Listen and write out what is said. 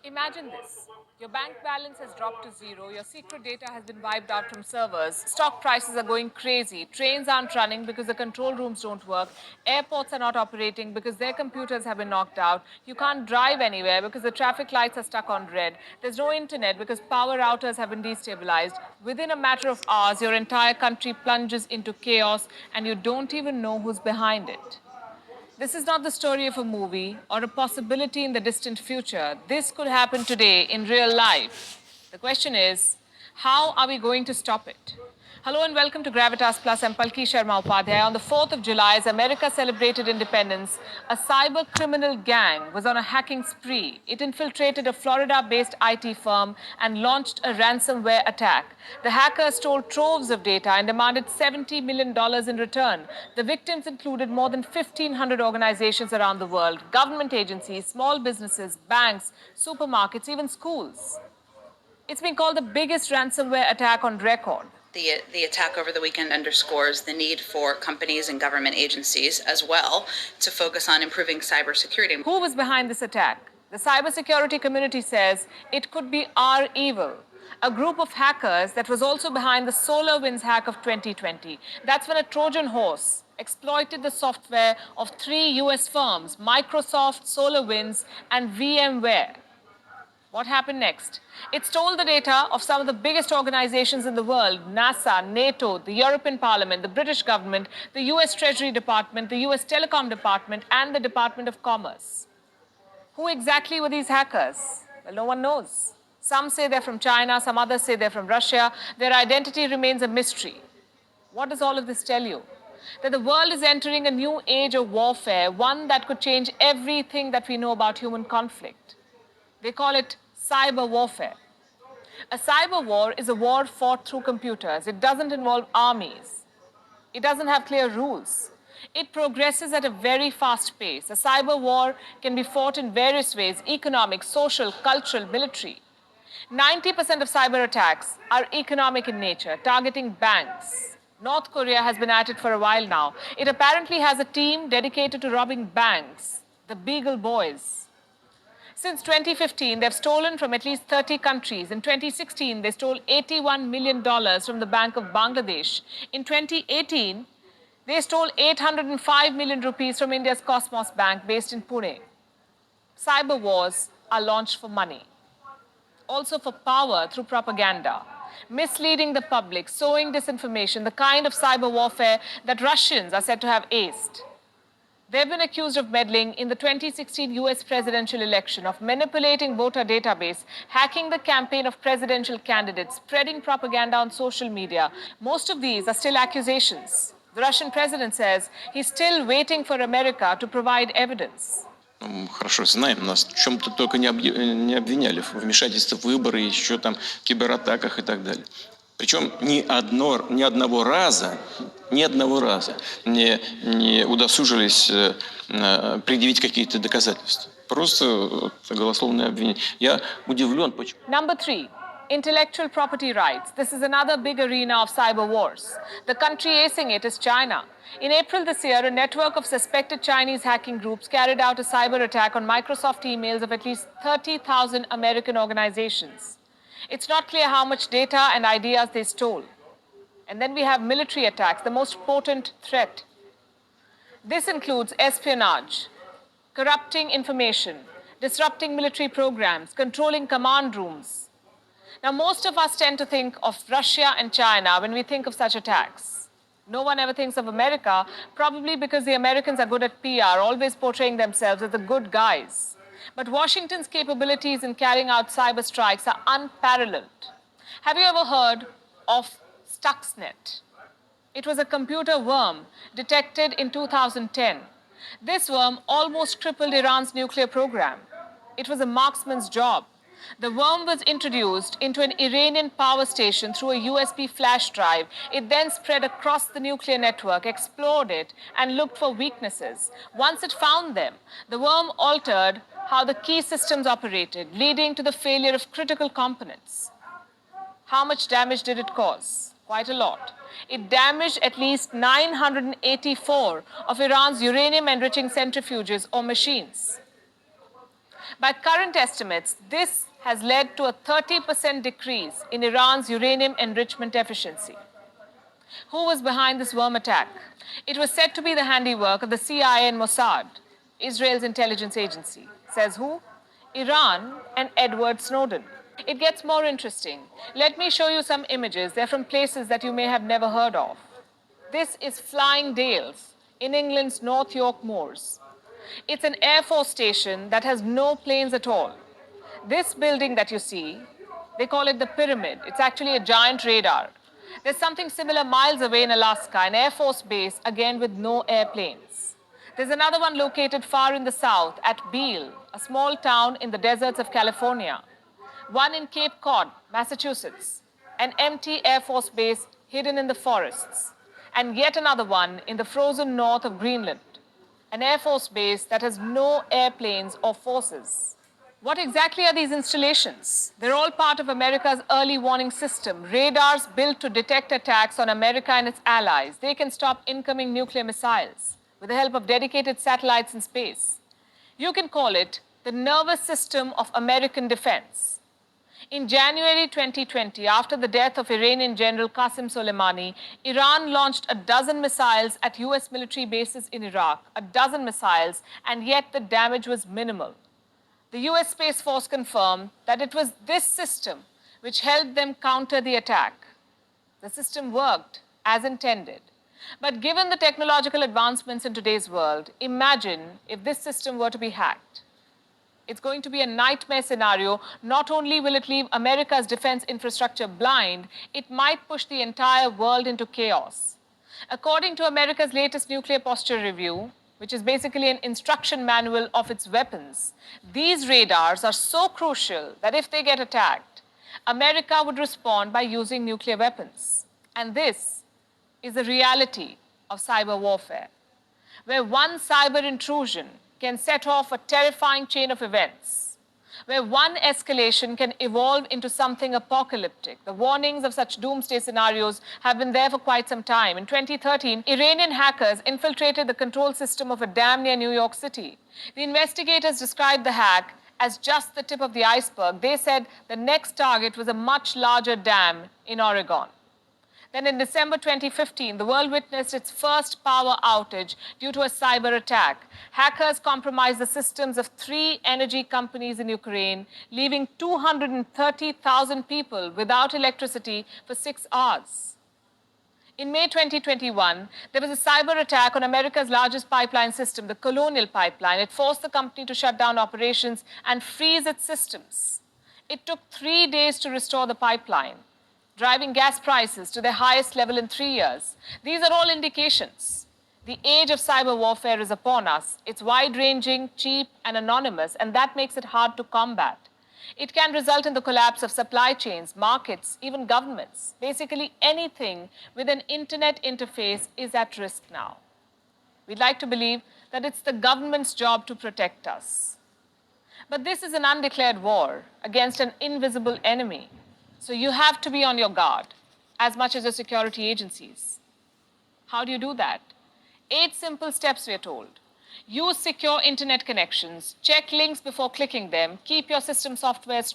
Imagine this. Your bank balance has dropped to zero, your secret data has been wiped out from servers, stock prices are going crazy, trains aren't running because the control rooms don't work, airports are not operating because their computers have been knocked out, you can't drive anywhere because the traffic lights are stuck on red, there's no internet because power routers have been destabilized. Within a matter of hours, your entire country plunges into chaos and you don't even know who's behind it. This is not the story of a movie or a possibility in the distant future. This could happen today in real life. The question is, how are we going to stop it? Hello and welcome to Gravitas Plus. I'm Palki Sharma Upadhyay. On the 4th of July, as America celebrated independence, a cyber criminal gang was on a hacking spree. It infiltrated a Florida-based IT firm and launched a ransomware attack. The hackers stole troves of data and demanded $70 million in return. The victims included more than 1,500 organizations around the world, government agencies, small businesses, banks, supermarkets, even schools. It's been called the biggest ransomware attack on record. The attack over the weekend underscores the need for companies and government agencies as well to focus on improving cybersecurity. Who was behind this attack? The cybersecurity community says it could be REvil, a group of hackers that was also behind the SolarWinds hack of 2020. That's when a Trojan horse exploited the software of three US firms, Microsoft, SolarWinds, and VMware. What happened next? It stole the data of some of the biggest organizations in the world: NASA, NATO, the European Parliament, the British government, the US Treasury Department, the US Telecom Department, and the Department of Commerce. Who exactly were these hackers? Well, no one knows. Some say they're from China, some others say they're from Russia. Their identity remains a mystery. What does all of this tell you? That the world is entering a new age of warfare, one that could change everything that we know about human conflict. They call it cyber warfare. A cyber war is a war fought through computers. It doesn't involve armies. It doesn't have clear rules. It progresses at a very fast pace. A cyber war can be fought in various ways: economic, social, cultural, military. 90% of cyber attacks are economic in nature, targeting banks. North Korea has been at it for a while now. It apparently has a team dedicated to robbing banks, the Beagle Boys. Since 2015, they've stolen from at least 30 countries. In 2016, they stole $81 million from the Bank of Bangladesh. In 2018, they stole 805 million rupees from India's Cosmos Bank, based in Pune. Cyber wars are launched for money, also for power through propaganda, misleading the public, sowing disinformation, the kind of cyber warfare that Russians are said to have aced. They've been accused of meddling in the 2016 US presidential election, of manipulating voter database, hacking the campaign of presidential candidates, spreading propaganda on social media. Most of these are still accusations. The Russian president says he's still waiting for America to provide evidence. Мы хорошо знаем, нас в чем-то только не обвиняли в вмешательстве в выборы, еще там кибератаках и так далее. Причем ни одного раза не удосужились предъявить какие-то доказательства. Просто голословное обвинение. Я удивлен, почему. Number 3. Intellectual property rights. This is another big arena of cyber wars. The country acing it is China. In April this year, a network of suspected Chinese hacking groups carried out a cyber attack on Microsoft emails of at least 30,000 American organizations. It's not clear how much data and ideas they stole. And then we have military attacks, the most potent threat. This includes espionage, corrupting information, disrupting military programs, controlling command rooms. Now, most of us tend to think of Russia and China when we think of such attacks. No one ever thinks of America, probably because the Americans are good at PR, always portraying themselves as the good guys. But Washington's capabilities in carrying out cyber strikes are unparalleled. Have you ever heard of Stuxnet? It was a computer worm detected in 2010. This worm almost crippled Iran's nuclear program. It was a marksman's job. The worm was introduced into an Iranian power station through a USB flash drive. It then spread across the nuclear network, explored it, and looked for weaknesses. Once it found them, the worm altered how the key systems operated, leading to the failure of critical components. How much damage did it cause? Quite a lot. It damaged at least 984 of Iran's uranium-enriching centrifuges or machines. By current estimates, this has led to a 30% decrease in Iran's uranium enrichment efficiency. Who was behind this worm attack? It was said to be the handiwork of the CIA and Mossad, Israel's intelligence agency. Says who? Iran and Edward Snowden. It gets more interesting. Let me show you some images. They're from places that you may have never heard of. This is Flying Dales in England's North York Moors. It's an Air Force station that has no planes at all. This building that you see, they call it the Pyramid. It's actually a giant radar. There's something similar miles away in Alaska, an Air Force base, again with no airplanes. There's another one located far in the south at Beale, a small town in the deserts of California. One in Cape Cod, Massachusetts, an empty Air Force base hidden in the forests. And yet another one in the frozen north of Greenland, an Air Force base that has no airplanes or forces. What exactly are these installations? They're all part of America's early warning system, radars built to detect attacks on America and its allies. They can stop incoming nuclear missiles with the help of dedicated satellites in space. You can call it the nervous system of American defense. In January 2020, after the death of Iranian General Qasem Soleimani, Iran launched a dozen missiles at US military bases in Iraq, a dozen missiles, and yet the damage was minimal. The US Space Force confirmed that it was this system which helped them counter the attack. The system worked as intended. But given the technological advancements in today's world, imagine if this system were to be hacked. It's going to be a nightmare scenario. Not only will it leave America's defense infrastructure blind, it might push the entire world into chaos. According to America's latest nuclear posture review, which is basically an instruction manual of its weapons, these radars are so crucial that if they get attacked, America would respond by using nuclear weapons. And this is the reality of cyber warfare, where one cyber intrusion can set off a terrifying chain of events, where one escalation can evolve into something apocalyptic. The warnings of such doomsday scenarios have been there for quite some time. In 2013, Iranian hackers infiltrated the control system of a dam near New York City. The investigators described the hack as just the tip of the iceberg. They said the next target was a much larger dam in Oregon. Then in December 2015, the world witnessed its first power outage due to a cyber attack. Hackers compromised the systems of 3 energy companies in Ukraine, leaving 230,000 people without electricity for 6 hours. In May 2021, there was a cyber attack on America's largest pipeline system, the Colonial Pipeline. It forced the company to shut down operations and freeze its systems. It took 3 days to restore the pipeline, driving gas prices to their highest level in 3 years. These are all indications. The age of cyber warfare is upon us. It's wide-ranging, cheap, and anonymous, and that makes it hard to combat. It can result in the collapse of supply chains, markets, even governments. Basically, anything with an internet interface is at risk now. We'd like to believe that it's the government's job to protect us. But this is an undeclared war against an invisible enemy. So you have to be on your guard as much as your security agencies. How do you do that? 8 simple steps, we're told. Use secure internet connections. Check links before clicking them. Keep your system software